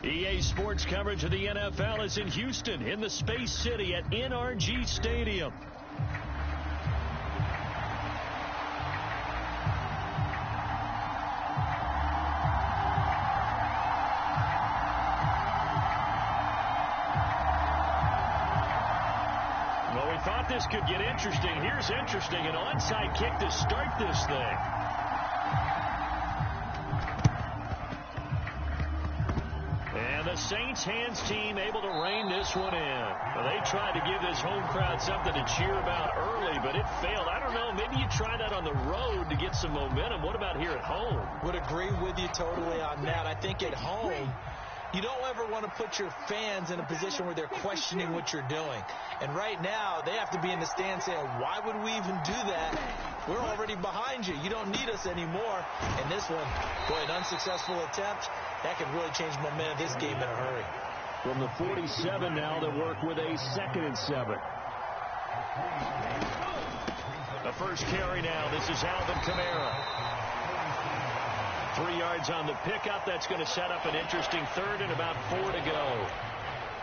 EA Sports coverage of the NFL is in Houston, in the Space City at NRG Stadium. Well, we thought this could get interesting. Here's interesting, an onside kick to start this thing. And the Saints hands team able to rein this one in. Well, they tried to give this home crowd something to cheer about early, but it failed. I don't know, maybe you try that on the road to get some momentum. What about here at home? Would agree with you totally on that. I think at home, you don't ever want to put your fans in a position where they're questioning what you're doing. And right now, they have to be in the stand saying, why would we even do that? We're already behind you. You don't need us anymore. And this one, boy, an unsuccessful attempt. That could really change momentum of this game in a hurry. From the 47 now, they work with a 2nd and 7. The first carry now. This is Alvin Kamara. 3 yards on the pickup. That's going to set up an interesting 3rd and about 4 to go.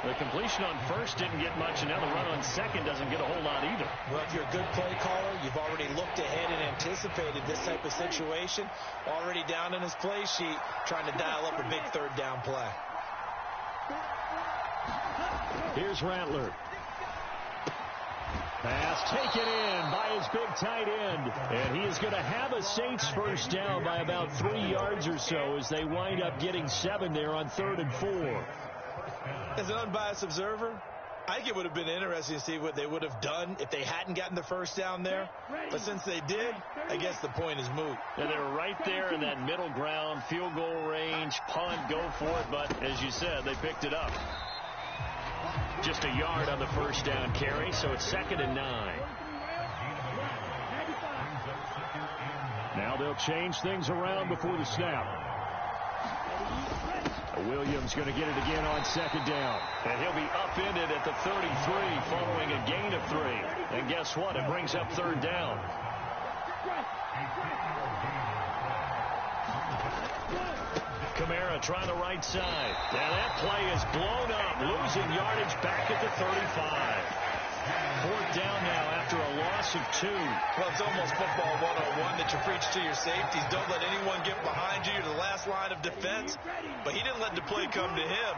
The completion on 1st didn't get much, and now the run on 2nd doesn't get a whole lot either. Well, if you're a good play caller, you've already looked ahead and anticipated this type of situation. Already down in his play sheet, trying to dial up a big 3rd down play. Here's Rattler. Pass taken in by his big tight end. And he is going to have a Saints first down by about 3 yards or so as they wind up getting 7 there on 3rd and 4. As an unbiased observer, I think it would have been interesting to see what they would have done if they hadn't gotten the first down there. But since they did, I guess the point is moot. And they were right there in that middle ground, field goal range, punt, go for it. But as you said, they picked it up. Just a yard on the first down carry, so it's 2nd and 9. Now they'll change things around before the snap. Williams going to get it again on 2nd down. And he'll be upended at the 33 following a gain of 3. And guess what? It brings up 3rd down. Kamara trying the right side. Now that play is blown up, losing yardage back at the 35. 4th down now after a loss of 2. Well, it's almost football 101 that you preach to your safeties. Don't let anyone get behind you. You're the last line of defense. But he didn't let the play come to him.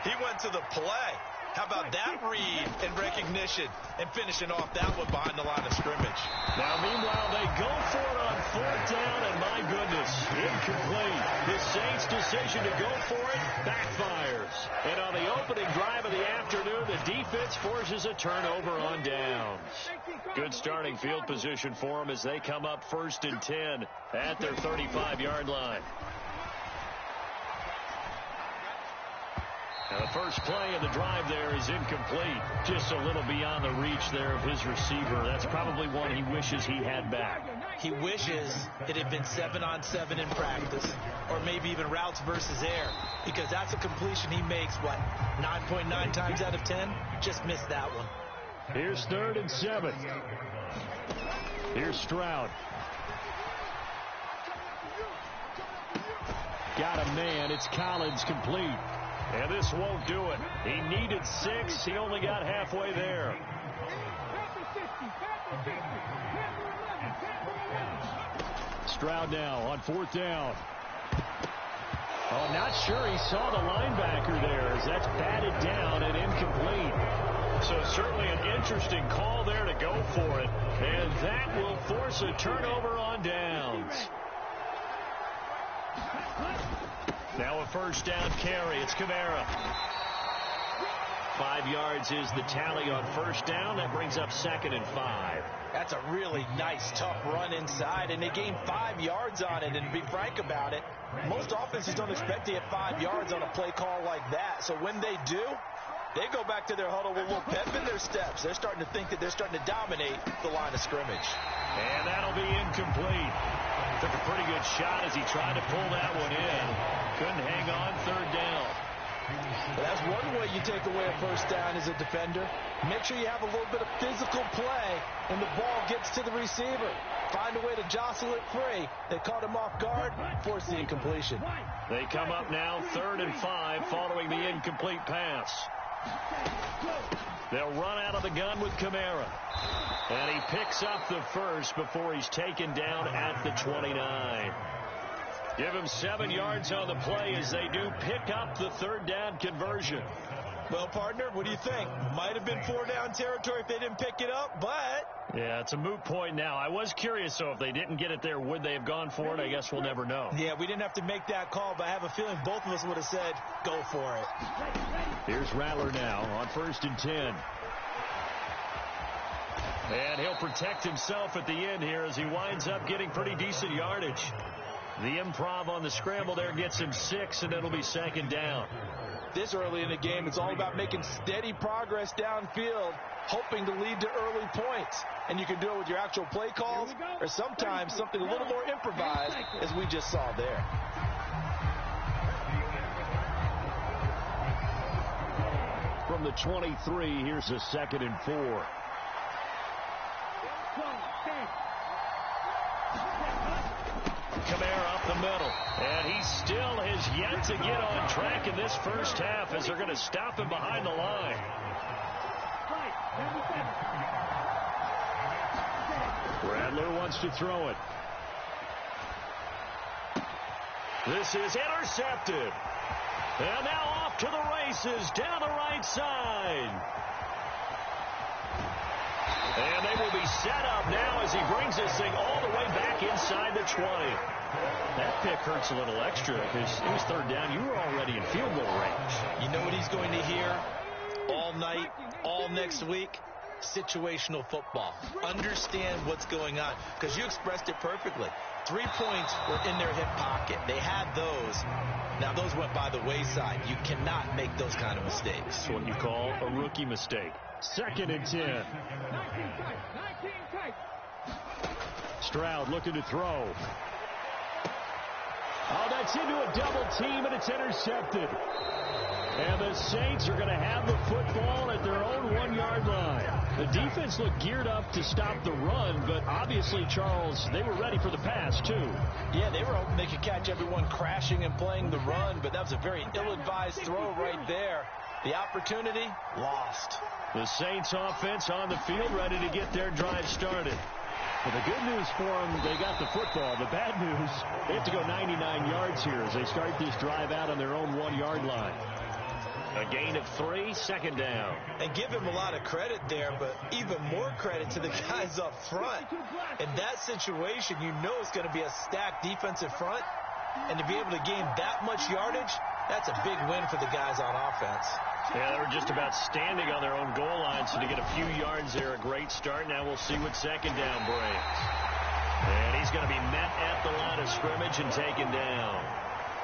He went to the play. How about that read and recognition and finishing off that one behind the line of scrimmage? Now, meanwhile, they go for it on 4th down, and my goodness, incomplete. The Saints' decision to go for it backfires. And on the opening drive of the afternoon, the defense forces a turnover on downs. Good starting field position for them as they come up 1st and 10 at their 35-yard line. Now the first play of the drive there is incomplete. Just a little beyond the reach there of his receiver. That's probably one he wishes he had back. He wishes it had been 7-on-7 in practice, or maybe even routes versus air, because that's a completion he makes, 9.9 times out of 10? Just missed that one. Here's 3rd and 7. Here's Stroud. Got a man. It's Collins complete. And this won't do it. He needed 6. He only got halfway there. Stroud now on 4th down. Oh, not sure he saw the linebacker there as that's batted down and incomplete. So certainly an interesting call there to go for it. And that will force a turnover on downs. Now a first down carry. It's Kamara. 5 yards is the tally on first down. That brings up 2nd and 5. That's a really nice, tough run inside, and they gained 5 yards on it. And to be frank about it, most offenses don't expect to get 5 yards on a play call like that. So when they do, they go back to their huddle with a little pep in their steps. They're starting to think that they're starting to dominate the line of scrimmage. And that'll be incomplete. Took a pretty good shot as he tried to pull that one in. Couldn't hang on 3rd down. Well, that's one way you take away a first down as a defender. Make sure you have a little bit of physical play when the ball gets to the receiver. Find a way to jostle it free. They caught him off guard, forced the incompletion. They come up now 3rd and 5 following the incomplete pass. They'll run out of the gun with Kamara. And he picks up the first before he's taken down at the 29. Give him 7 yards on the play as they do pick up the 3rd down conversion. Well, partner, what do you think? Might have been 4 down territory if they didn't pick it up, but... Yeah, it's a moot point now. I was curious, though, if they didn't get it there, would they have gone for it? I guess we'll never know. Yeah, we didn't have to make that call, but I have a feeling both of us would have said, go for it. Here's Rattler now on 1st and 10. And he'll protect himself at the end here as he winds up getting pretty decent yardage. The improv on the scramble there gets him 6, and it'll be 2nd down. This early in the game, it's all about making steady progress downfield, hoping to lead to early points. And you can do it with your actual play calls or sometimes something a little more improvised, as we just saw there. From the 23, here's a 2nd and 4. Kamara up the middle, and he still has yet to get on track in this first half as they're going to stop him behind the line. Rattler wants to throw it. This is intercepted. And now off to the races down the right side. And they will be set up now as he brings this thing all the way back inside the 20. That pick hurts a little extra because it was 3rd down. You were already in field goal range. You know what he's going to hear all night, all next week? Situational football. Understand what's going on, because you expressed it perfectly. 3 points were in their hip pocket. They had those. Now, those went by the wayside. You cannot make those kind of mistakes. That's what you call a rookie mistake. 2nd and 10. Stroud looking to throw. Oh, that's into a double team, and it's intercepted. And the Saints are going to have the football at their own 1-yard line. The defense looked geared up to stop the run, but obviously, Charles, they were ready for the pass, too. Yeah, they were hoping they could catch everyone crashing and playing the run, but that was a very ill-advised throw right there. The opportunity, lost. The Saints offense on the field ready to get their drive started. Well, the good news for them, they got the football. The bad news, they have to go 99 yards here as they start this drive out on their own 1-yard line. A gain of 3, 2nd down. And give him a lot of credit there, but even more credit to the guys up front. In that situation, you know it's going to be a stacked defensive front. And to be able to gain that much yardage, that's a big win for the guys on offense. Yeah, they were just about standing on their own goal line, so to get a few yards there, a great start. Now we'll see what 2nd down brings. And he's going to be met at the line of scrimmage and taken down.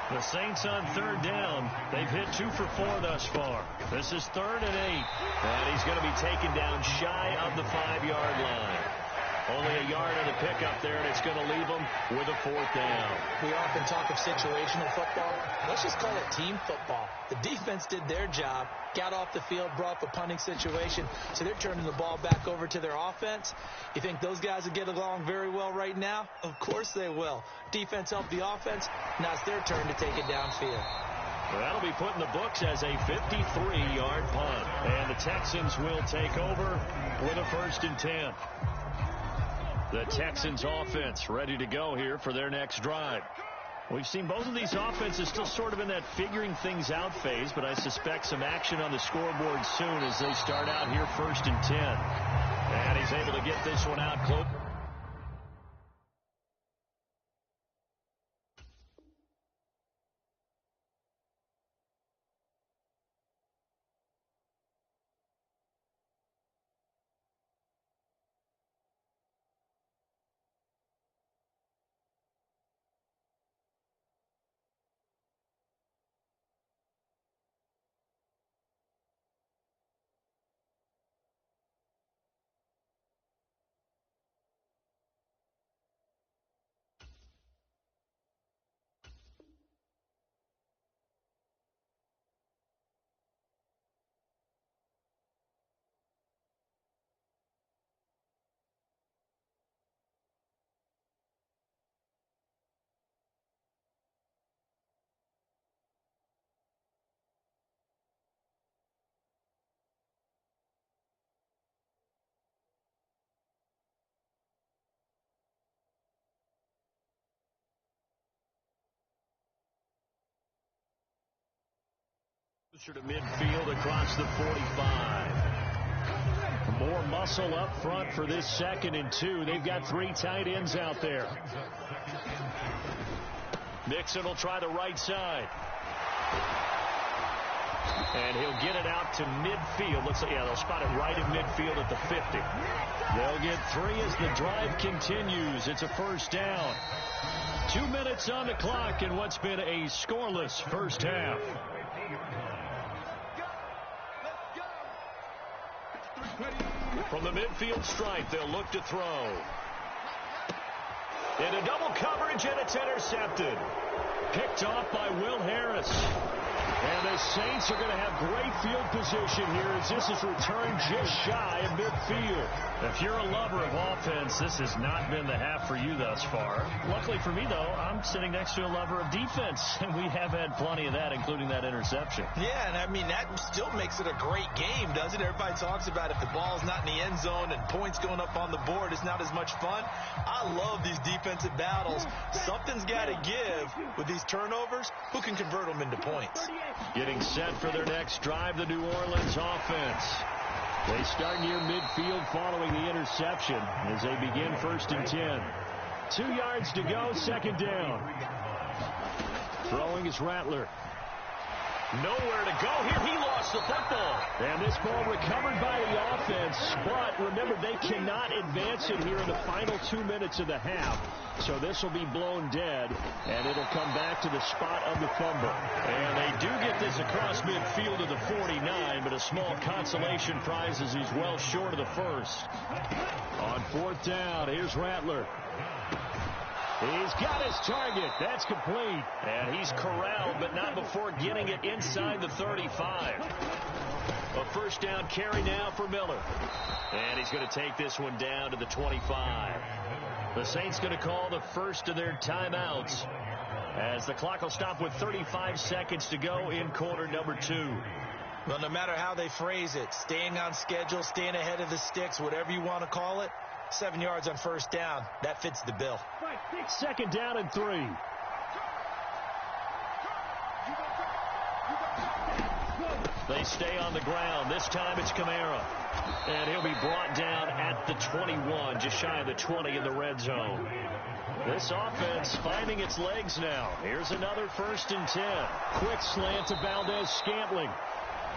The Saints on 3rd down. They've hit 2 for 4 thus far. This is 3rd and 8. And he's going to be taken down shy of the 5-yard line. Only a yard on the pickup there, and it's going to leave them with a 4th down. We often talk of situational football. Let's just call it team football. The defense did their job, got off the field, brought up a punting situation, so they're turning the ball back over to their offense. You think those guys will get along very well right now? Of course they will. Defense helped the offense. Now it's their turn to take it downfield. Well, that'll be put in the books as a 53-yard punt. And the Texans will take over with a 1st and 10. The Texans offense ready to go here for their next drive. We've seen both of these offenses still sort of in that figuring things out phase, but I suspect some action on the scoreboard soon as they start out here 1st and 10. And he's able to get this one out close. Closer to midfield across the 45. More muscle up front for this 2nd and 2. They've got 3 tight ends out there. Mixon will try the right side. And he'll get it out to midfield. Looks like, yeah, they'll spot it right in midfield at the 50. They'll get 3 as the drive continues. It's a first down. 2 minutes on the clock in what's been a scoreless first half. From the midfield stripe, they'll look to throw. Into double coverage, and it's intercepted. Picked off by Will Harris. And the Saints are going to have great field position here as this is returned just shy of midfield. If you're a lover of offense, this has not been the half for you thus far. Luckily for me, though, I'm sitting next to a lover of defense, and we have had plenty of that, including that interception. Yeah, and I mean, that still makes it a great game, doesn't it? Everybody talks about if the ball's not in the end zone and points going up on the board, it's not as much fun. I love these defensive battles. Something's got to give with these turnovers. Who can convert them into points? Getting set for their next drive, the New Orleans offense. They start near midfield following the interception as they begin 1st and 10. 2 yards to go, 2nd down. Throwing is Rattler. Nowhere to go here. He lost the football. And this ball recovered by the offense. But remember, they cannot advance it here in the final 2 minutes of the half. So this will be blown dead, and it'll come back to the spot of the fumble. And they do get this across midfield to the 49, but a small consolation prize as he's well short of the first. On 4th down, here's Rattler. He's got his target. That's complete. And he's corralled, but not before getting it inside the 35. A first down carry now for Miller. And he's going to take this one down to the 25. The Saints going to call the first of their timeouts as the clock will stop with 35 seconds to go in quarter number 2. Well, no matter how they phrase it, staying on schedule, staying ahead of the sticks, whatever you want to call it, 7 yards on first down, that fits the bill. 2nd down and 3. They stay on the ground. This time it's Kamara. And he'll be brought down at the 21, just shy of the 20 in the red zone. This offense finding its legs now. Here's another 1st and 10. Quick slant to Valdez-Scantling.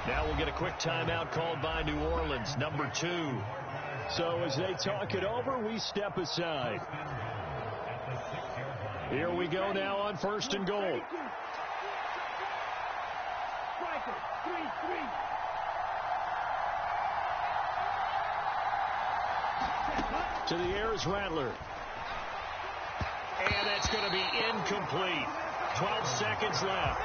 Now we'll get a quick timeout called by New Orleans, number 2. So as they talk it over, we step aside. Here we go now on 1st and goal. To the air is Rattler. And it's going to be incomplete. 12 seconds left.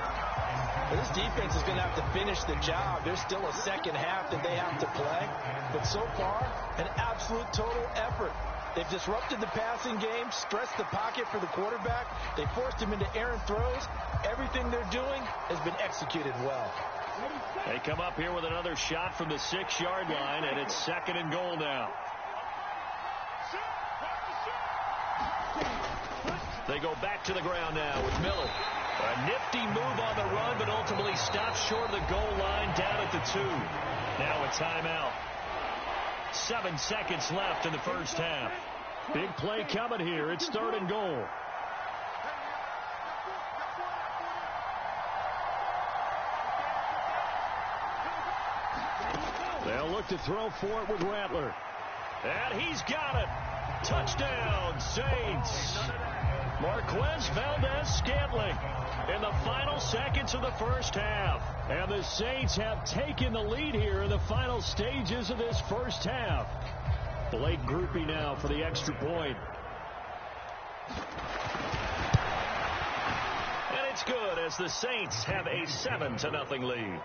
This defense is going to have to finish the job. There's still a second half that they have to play. But so far, an absolute total effort. They've disrupted the passing game, stressed the pocket for the quarterback. They forced him into errant throws. Everything they're doing has been executed well. They come up here with another shot from the 6-yard line, and it's 2nd and goal now. They go back to the ground now with Miller. A nifty move on the run, but ultimately stopped short of the goal line down at the 2. Now a timeout. 7 seconds left in the first half. Big play coming here. It's 3rd and goal. They'll look to throw for it with Rattler. And he's got it. Touchdown, Saints. Marquez Valdez-Scantling in the final seconds of the first half. And the Saints have taken the lead here in the final stages of this first half. Blake Groupie now for the extra point. And it's good as the Saints have a 7-0 lead.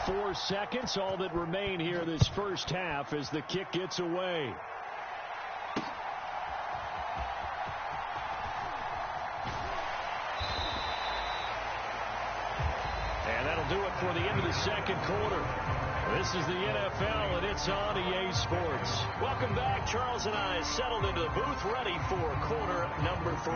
4 seconds, all that remain here this first half as the kick gets away. And that'll do second quarter. This is the NFL, and it's on EA Sports. Welcome back. Charles and I settled into the booth, ready for quarter number 3.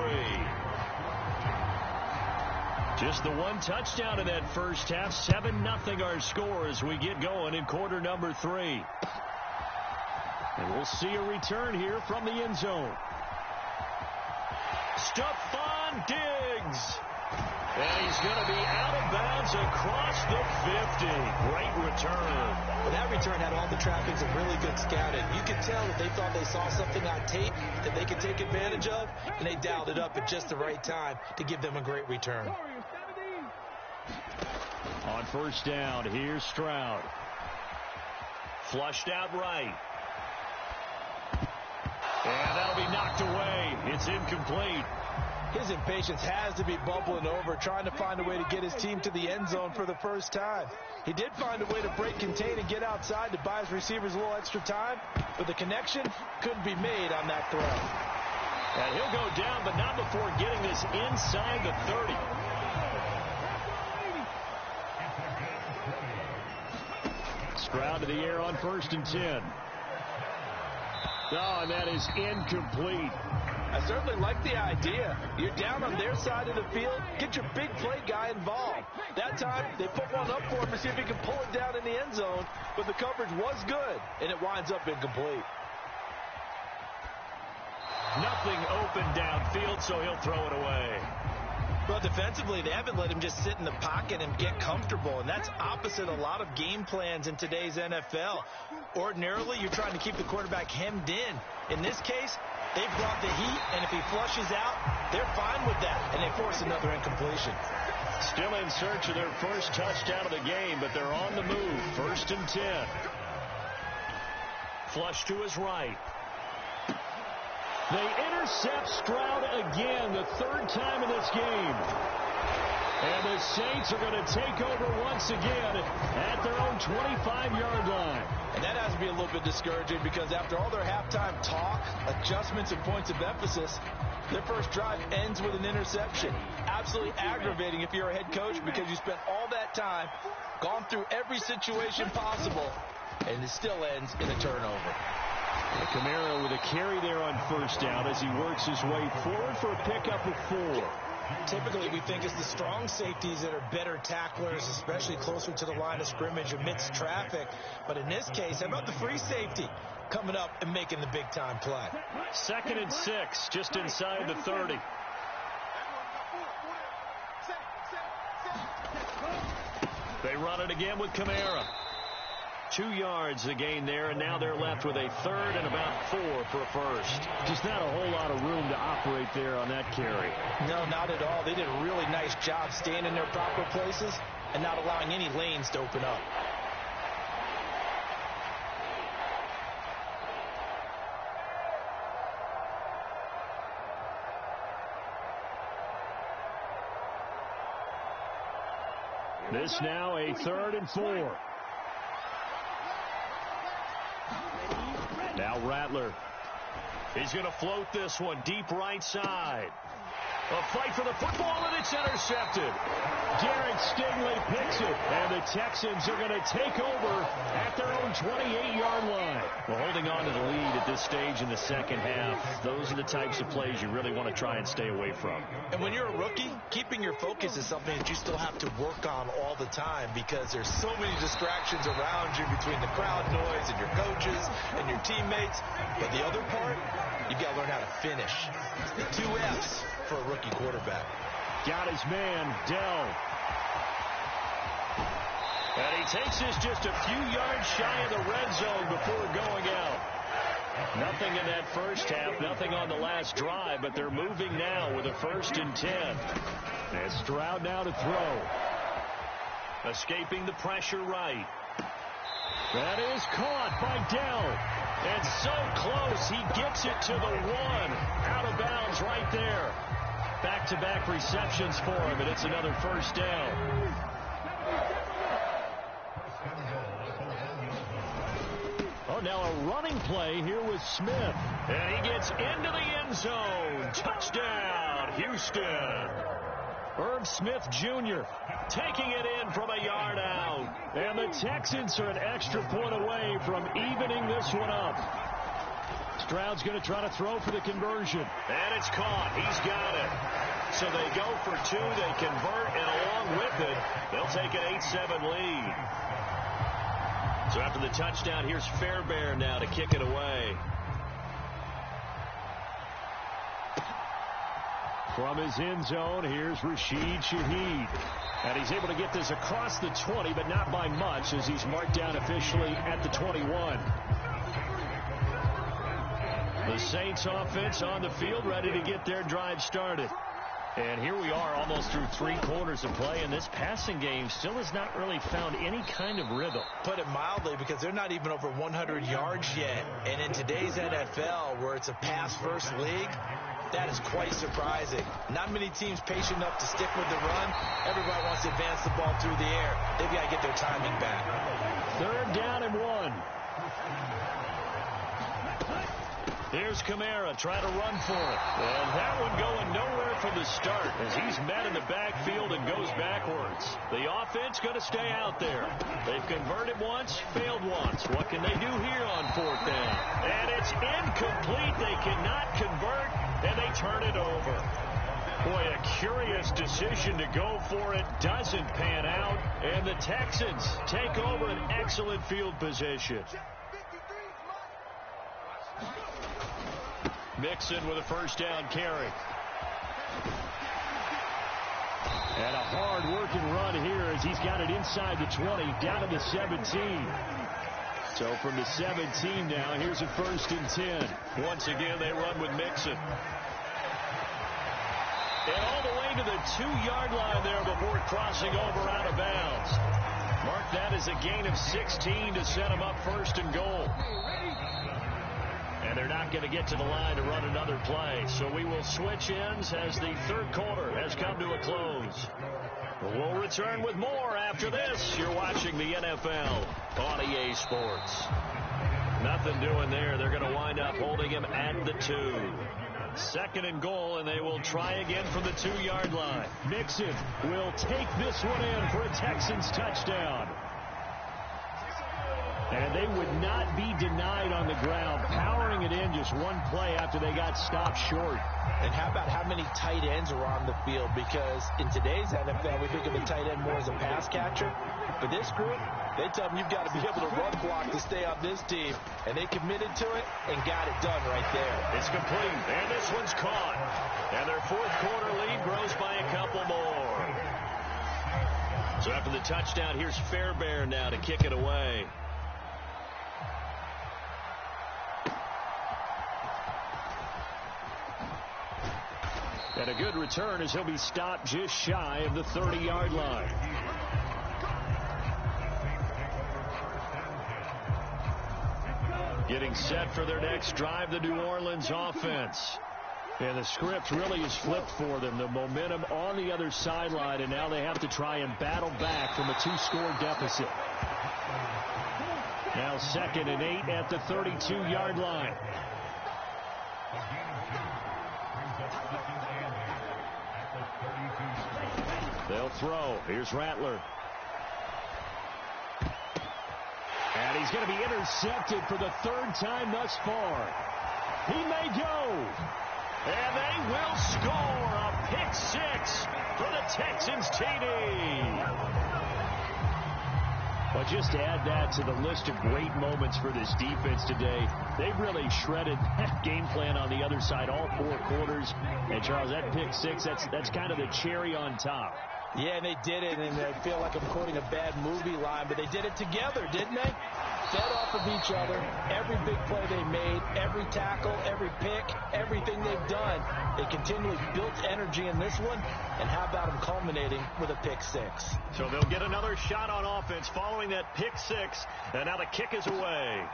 Just the one touchdown in that first half. 7-0 our score as we get going in quarter number 3. And we'll see a return here from the end zone. Stephon Diggs. And he's going to be out of bounds across the 50. Great return. Well, that return had all the trappings of really good scouting. You could tell that they thought they saw something on tape that they could take advantage of, and they dialed it up at just the right time to give them a great return. On first down, here's Stroud. Flushed out right. And that'll be knocked away. It's incomplete. His impatience has to be bubbling over, trying to find a way to get his team to the end zone for the first time. He did find a way to break contain and get outside to buy his receivers a little extra time, but the connection couldn't be made on that throw. And he'll go down, but not before getting this inside the 30. Stroud to the air on first and 10. Oh, and that is incomplete. I certainly like the idea. You're down on their side of the field. Get your big play guy involved. That time, they put one up for him to see if he can pull it down in the end zone, but the coverage was good, and it winds up incomplete. Nothing open downfield, so he'll throw it away. Well, defensively, they haven't let him just sit in the pocket and get comfortable, and that's opposite a lot of game plans in today's NFL. Ordinarily, you're trying to keep the quarterback hemmed in. In this case, they brought the heat, and if he flushes out, they're fine with that, and they force another incompletion. Still in search of their first touchdown of the game, but they're on the move. First and 10. Flush to his right. They intercept Stroud again, the third time in this game. And the Saints are going to take over once again at their own 25-yard line. And that has to be a little bit discouraging because after all their halftime talk, adjustments, and points of emphasis, their first drive ends with an interception. Absolutely aggravating if you're a head coach because you spent all that time, gone through every situation possible, and it still ends in a turnover. Kamara with a carry there on first down as he works his way forward for a pickup of 4. Typically, we think it's the strong safeties that are better tacklers, especially closer to the line of scrimmage amidst traffic. But in this case, how about the free safety coming up and making the big-time play? 2nd and 6, just inside the 30. They run it again with Kamara. 2 yards the gain there, and now they're left with a third and about 4 for a first. Just not a whole lot of room to operate there on that carry. No, not at all. They did a really nice job staying in their proper places and not allowing any lanes to open up. This now a 3rd and 4. Now Rattler. He's going to float this one deep right side. A fight for the football, and it's intercepted. Garrett Stingley picks it, and the Texans are going to take over at their own 28-yard line. Well, holding on to the lead at this stage in the second half, those are the types of plays you really want to try and stay away from. And when you're a rookie, keeping your focus is something that you still have to work on all the time because there's so many distractions around you between the crowd noise and your coaches and your teammates. But the other part, you've got to learn how to finish. The 2 F's for a rookie quarterback. Got his man, Dell. And he takes this just a few yards shy of the red zone before going out. Nothing in that first half, nothing on the last drive, but they're moving now with a 1st and 10. And Stroud now to throw. Escaping the pressure right. That is caught by Dell. And so close, he gets it to the 1. Out of bounds right there. Back-to-back receptions for him, and it's another first down. Oh, now a running play here with Smith. And he gets into the end zone. Touchdown, Houston. Irv Smith Jr. taking it in from a yard out. And the Texans are an extra point away from evening this one up. Stroud's going to try to throw for the conversion. And it's caught. He's got it. So they go for two. They convert, and along with it, they'll take an 8-7 lead. So after the touchdown, here's Fairbairn now to kick it away. From his end zone, here's Rashid Shaheed. And he's able to get this across the 20, but not by much, as he's marked down officially at the 21. The Saints offense on the field, ready to get their drive started. And here we are almost through 3 quarters of play, and this passing game still has not really found any kind of rhythm. Put it mildly, because they're not even over 100 yards yet. And in today's NFL, where it's a pass-first league, that is quite surprising. Not many teams patient enough to stick with the run. Everybody wants to advance the ball through the air. They've got to get their timing back. 3rd down and 1. Here's Kamara trying to run for it. And that one going nowhere from the start as he's met in the backfield and goes backwards. The offense going to stay out there. They've converted once, failed once. What can they do here on 4th down? And it's incomplete. They cannot convert, and they turn it over. Boy, a curious decision to go for it. Doesn't pan out, and the Texans take over an excellent field position. Mixon with a 1st down carry. And a hard-working run here as he's got it inside the 20, down to the 17. So from the 17 now, here's a 1st and 10. Once again, they run with Mixon. And all the way to the 2-yard line there before crossing over out of bounds. Mark that as a gain of 16 to set him up 1st and goal. And they're not going to get to the line to run another play. So we will switch ends as the 3rd quarter has come to a close. We'll return with more after this. You're watching the NFL on EA Sports. Nothing doing there. They're going to wind up holding him at the 2. 2nd and goal, and they will try again from the 2-yard line. Mixon will take this one in for a Texans touchdown. And they would not be denied on the ground, powering it in just one play after they got stopped short. And how about how many tight ends are on the field? Because in today's NFL, we think of a tight end more as a pass catcher. For this group, they tell them you've got to be able to run block to stay on this team. And they committed to it and got it done right there. It's complete, and this one's caught. And their 4th quarter lead grows by a couple more. So after the touchdown, here's Fairbairn now to kick it away. And a good return as he'll be stopped just shy of the 30-yard line. Getting set for their next drive, the New Orleans offense. And the script really is flipped for them. The momentum on the other sideline, and now they have to try and battle back from a 2-score deficit. Now 2nd and 8 at the 32-yard line. They'll throw. Here's Rattler. And he's going to be intercepted for the 3rd time thus far. He may go. And they will score a pick 6 for the Texans TD. But just to add that to the list of great moments for this defense today, they've really shredded that game plan on the other side all 4 quarters. And, Charles, that pick 6, that's kind of the cherry on top. Yeah, and they did it, and I feel like I'm quoting a bad movie line, but they did it together, didn't they? Fed off of each other. Every big play they made, every tackle, every pick, everything they've done, they continually built energy in this one, and how about them culminating with a pick 6? So they'll get another shot on offense following that pick 6, and now the kick is away.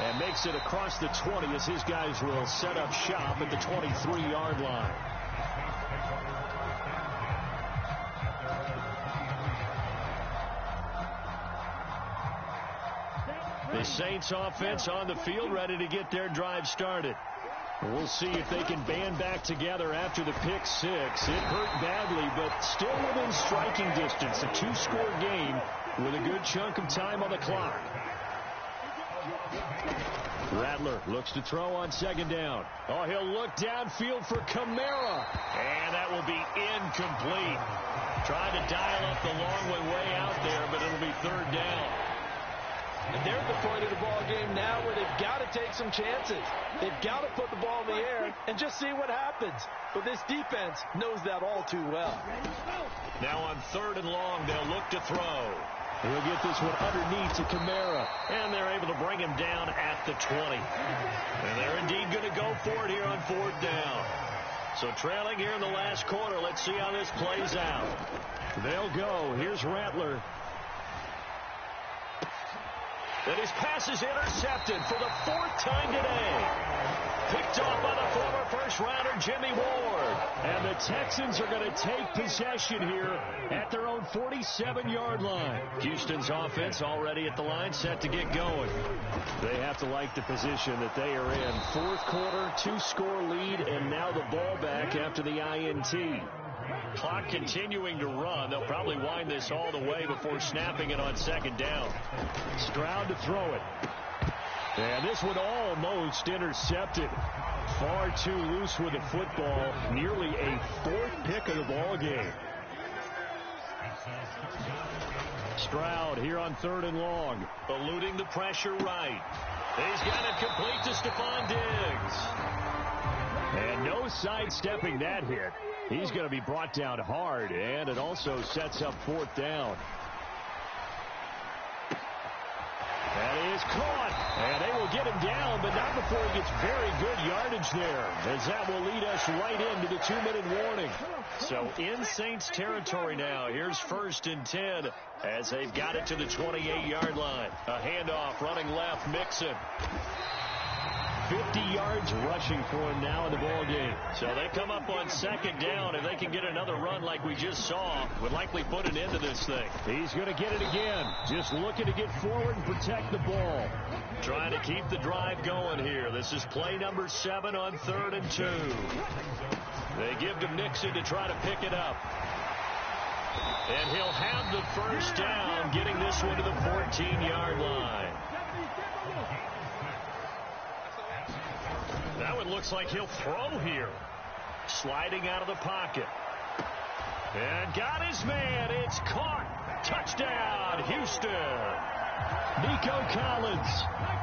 And makes it across the 20 as his guys will set up shop at the 23-yard line. The Saints offense on the field ready to get their drive started. We'll see if they can band back together after the pick six. It hurt badly, but still within striking distance. A two-score game with a good chunk of time on the clock. Rattler looks to throw on second down. Oh, he'll look downfield for Kamara. And that will be incomplete. Trying to dial up the long way out there, but it'll be third down. And they're at the point of the ball game now where they've got to take some chances. They've got to put the ball in the air and just see what happens. But this defense knows that all too well. Now on third and long, they'll look to throw. He'll get this one underneath to Kamara. And they're able to bring him down at the 20. And they're indeed going to go for it here on fourth down. So trailing here in the last quarter. Let's see how this plays out. They'll go. Here's Rattler. And his pass is intercepted for the fourth time today. Picked off by the former first-rounder Jimmy Ward. And the Texans are going to take possession here at their own 47-yard line. Houston's offense already at the line, set to get going. They have to like the position that they are in. Fourth quarter, two-score lead, and now the ball back after the INT. Clock continuing to run. They'll probably wind this all the way before snapping it on second down. Stroud to throw it. And this one almost intercepted. Far too loose with the football. Nearly a fourth pick of the ball game. Stroud here on third and long. Eluding the pressure right. He's got it complete to Stephon Diggs. And no sidestepping that hit. He's going to be brought down hard, and it also sets up fourth down. That is caught, and they will get him down, but not before he gets very good yardage there, as that will lead us right into the 2-minute warning. So in Saints territory now. Here's first and 10 as they've got it to the 28-yard line. A handoff running left, Mixon. 50 yards rushing for him now in the ball game. So they come up on second down. If they can get another run like we just saw, would likely put an end to this thing. He's going to get it again. Just looking to get forward and protect the ball. Trying to keep the drive going here. This is play number 7 on 3rd and 2. They give to Mixon to try to pick it up. And he'll have the first down, getting this one to the 14-yard line. That one looks like he'll throw here. Sliding out of the pocket. And got his man. It's caught. Touchdown, Houston. Nico Collins,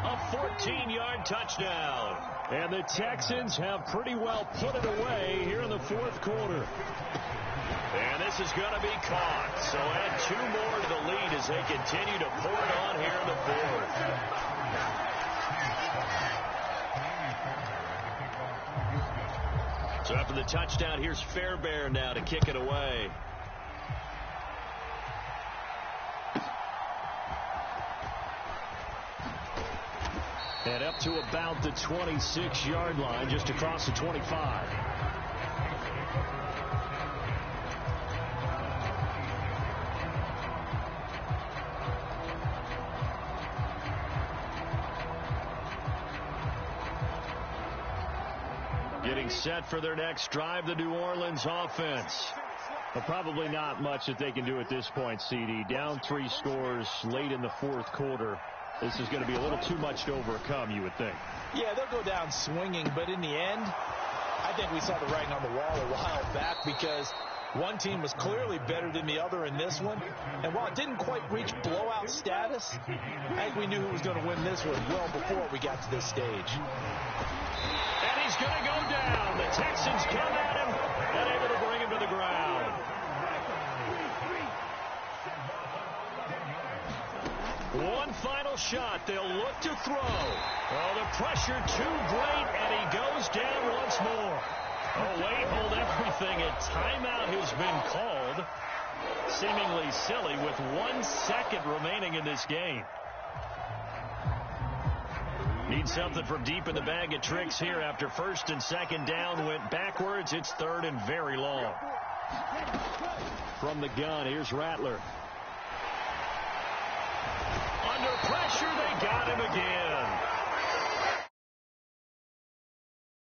a 14-yard touchdown. And the Texans have pretty well put it away here in the fourth quarter. And this is going to be caught. So add 2 more to the lead as they continue to pour it on here in the fourth. So after the touchdown, here's Fairbairn now to kick it away. And up to about the 26-yard line, just across the 25. Getting set for their next drive, the New Orleans offense. But probably not much that they can do at this point, CD. Down 3 scores late in the fourth quarter. This is going to be a little too much to overcome, you would think. Yeah, they'll go down swinging, but in the end, I think we saw the writing on the wall a while back because one team was clearly better than the other in this one. And while it didn't quite reach blowout status, I think we knew who was going to win this one well before we got to this stage. And he's going to go down. The Texans come at him and able to bring him to the ground. One final shot. They'll look to throw. Oh, the pressure too great, and he goes down once more. Oh, wait, hold everything. A timeout has been called. Seemingly silly with 1 second remaining in this game. Need something from deep in the bag of tricks here after first and second down went backwards. It's third and very long. From the gun, here's Rattler. Under pressure, they got him again.